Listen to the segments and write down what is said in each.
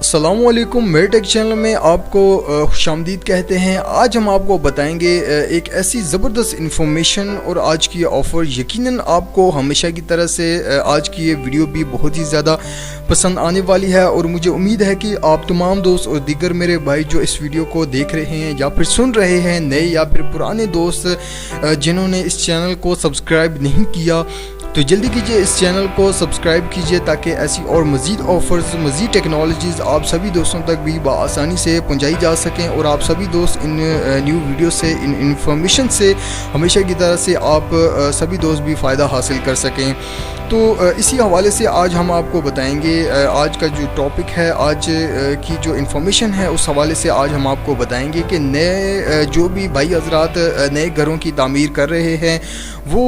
अस्सलामुअलैकुम, मेरे take channel में आपको खुशामदीद कहते हैं। आज हम आपको बताएंगे एक ऐसी ज़बरदस्त इन्फॉर्मेशन और आज की ऑफ़र। यकीनन आपको हमेशा की तरह से आज की ये वीडियो भी बहुत ही ज़्यादा पसंद आने वाली है और मुझे उम्मीद है कि आप तमाम दोस्त और दीगर मेरे भाई जो इस वीडियो को देख रहे हैं या फिर सुन रहे हैं, नए या फिर पुराने दोस्त जिन्होंने इस चैनल को सब्सक्राइब नहीं किया, तो जल्दी कीजिए इस चैनल को सब्सक्राइब कीजिए ताकि ऐसी और मज़ीद ऑफ़र्स, मज़ीद टेक्नोलॉजीज़ आप सभी दोस्तों तक भी बआसानी से पहुंचाई जा सकें और आप सभी दोस्त इन न्यू वीडियो से, इन इन्फॉर्मेशन से हमेशा की तरह से आप सभी दोस्त भी फ़ायदा हासिल कर सकें। तो इसी हवाले से आज हम आपको बताएंगे, आज का जो टॉपिक है, आज की जो इन्फॉर्मेशन है उस हवाले से आज हम आपको बताएंगे कि नए जो भी भाई हजरात नए घरों की तामीर कर रहे हैं वो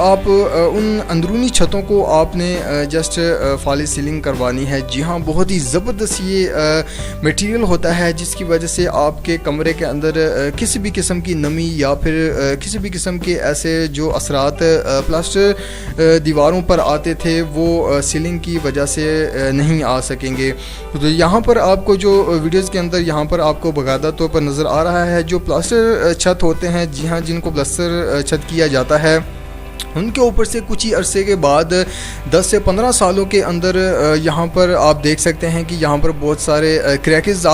आप उन अंदरूनी छतों को आपने जस्ट फॉल सीलिंग करवानी है। जी हाँ, बहुत ही ज़बरदस्त ये मटेरियल होता है जिसकी वजह से आपके कमरे के अंदर किसी भी किस्म की नमी या फिर किसी भी किस्म के ऐसे जो असरात प्लास्टर दीवारों पर आते थे वो सीलिंग की वजह से नहीं आ सकेंगे। तो यहाँ पर आपको जो वीडियोज़ के अंदर यहाँ पर आपको बाकायदा तौर पर नज़र आ रहा है जो प्लास्टर छत होते हैं, जी हाँ, जिनको प्लास्टर छत किया जाता है, उनके ऊपर से कुछ ही अरसे के बाद 10 से 15 सालों के अंदर यहाँ पर आप देख सकते हैं कि यहाँ पर बहुत सारे क्रैक्स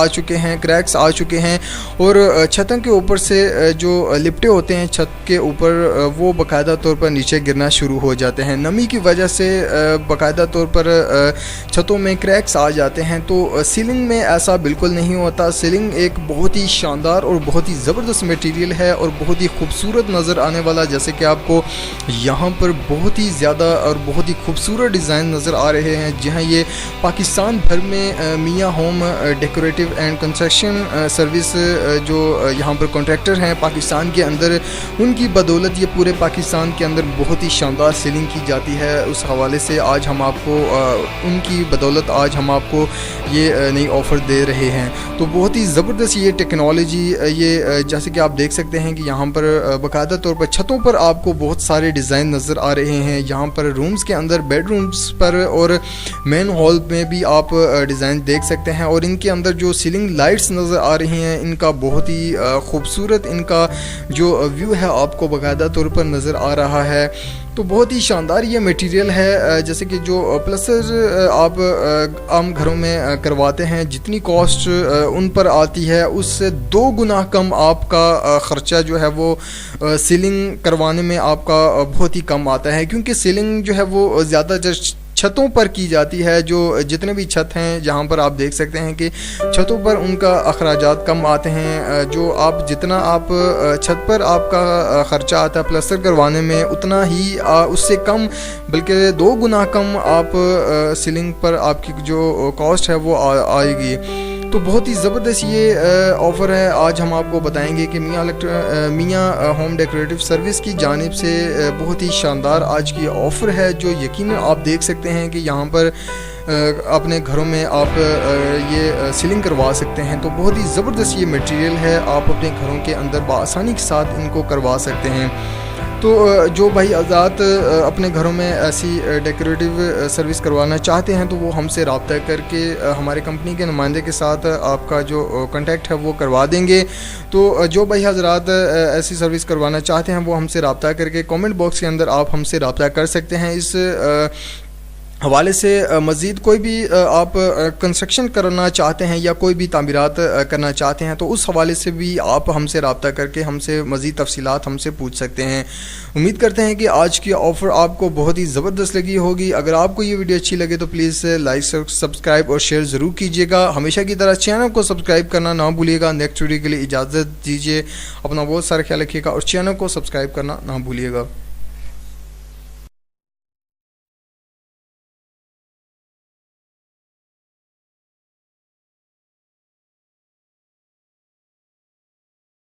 आ चुके हैं और छतों के ऊपर से जो लिपटे होते हैं छत के ऊपर वो बाकायदा तौर पर नीचे गिरना शुरू हो जाते हैं। नमी की वजह से बाकायदा तौर पर छतों में क्रैक्स आ जाते हैं। तो सीलिंग में ऐसा बिल्कुल नहीं होता। सीलिंग एक बहुत ही शानदार और बहुत ही ज़बरदस्त मटेरियल है और बहुत ही खूबसूरत नज़र आने वाला, जैसे कि आपको यहाँ पर बहुत ही ज़्यादा और बहुत ही खूबसूरत डिज़ाइन नज़र आ रहे हैं। जहाँ ये पाकिस्तान भर में मियाँ home decorative and construction service जो यहाँ पर कॉन्ट्रैक्टर हैं पाकिस्तान के अंदर, उनकी बदौलत ये पूरे पाकिस्तान के अंदर बहुत ही शानदार सीलिंग की जाती है। उस हवाले से आज हम आपको उनकी बदौलत आज हम आपको ये नई ऑफ़र दे रहे हैं। तो बहुत ही ज़बरदस्त ये टेक्नोलॉजी, ये जैसे कि आप देख सकते हैं कि यहाँ पर बाकायदा तौर पर छतों पर आपको बहुत सारे डिज़ाइन नज़र आ रहे हैं। यहाँ पर रूम्स के अंदर, बेडरूम्स पर और मेन हॉल में भी आप डिज़ाइन देख सकते हैं और इनके अंदर जो सीलिंग लाइट्स नज़र आ रही हैं, इनका बहुत ही खूबसूरत इनका जो व्यू है आपको बाकायदा तौर पर नज़र आ रहा है। तो बहुत ही शानदार ये मटेरियल है। जैसे कि जो प्लस्टर आप आम घरों में करवाते हैं, जितनी कॉस्ट उन पर आती है उससे 2 गुना कम आपका ख़र्चा जो है वो सीलिंग करवाने में आपका बहुत ही कम आता है, क्योंकि सीलिंग जो है वो ज़्यादातर छतों पर की जाती है। जो जितने भी छत हैं जहाँ पर आप देख सकते हैं कि छतों पर उनका अखराजात कम आते हैं। जो आप जितना आप छत पर आपका ख़र्चा आता है प्लास्टर करवाने में, उतना ही उससे कम, बल्कि 2 गुना कम आप सीलिंग पर आपकी जो कॉस्ट है वो आएगी। तो बहुत ही ज़बरदस्त ये ऑफ़र है। आज हम आपको बताएंगे कि मियाँ होम डेकोरेटिव सर्विस की जानिब से बहुत ही शानदार आज की ऑफ़र है जो यकीनन आप देख सकते हैं कि यहाँ पर अपने घरों में आप ये सीलिंग करवा सकते हैं। तो बहुत ही ज़बरदस्त ये मटेरियल है, आप अपने घरों के अंदर बआसानी के साथ इनको करवा सकते हैं। तो जो भाई आज़ाद अपने घरों में ऐसी डेकोरेटिव सर्विस करवाना चाहते हैं तो वो हमसे रब्ता करके हमारे कंपनी के नुमाइंदे के साथ आपका जो कांटेक्ट है वो करवा देंगे। तो जो भाई हजरात ऐसी सर्विस करवाना चाहते हैं वो हमसे रब्ता करके कमेंट बॉक्स के अंदर आप हमसे रब्ता कर सकते हैं। इस हवाले से मज़ीद कोई भी आप कंस्ट्रक्शन करना चाहते हैं या कोई भी तामीरात करना चाहते हैं तो उस हवाले से भी आप हमसे रब्ता करके हमसे मज़ीद तफसीलात हमसे पूछ सकते हैं। उम्मीद करते हैं कि आज की ऑफ़र आपको बहुत ही ज़बरदस्त लगी होगी। अगर आपको ये वीडियो अच्छी लगे तो प्लीज़ लाइक, सब्सक्राइब और शेयर ज़रूर कीजिएगा। हमेशा की तरह चैनल को सब्सक्राइब करना ना भूलिएगा। नेक्स्ट वीडियो के लिए इजाज़त दीजिए। अपना बहुत सारा ख्याल रखिएगा और चैनल को सब्सक्राइब करना ना भूलिएगा।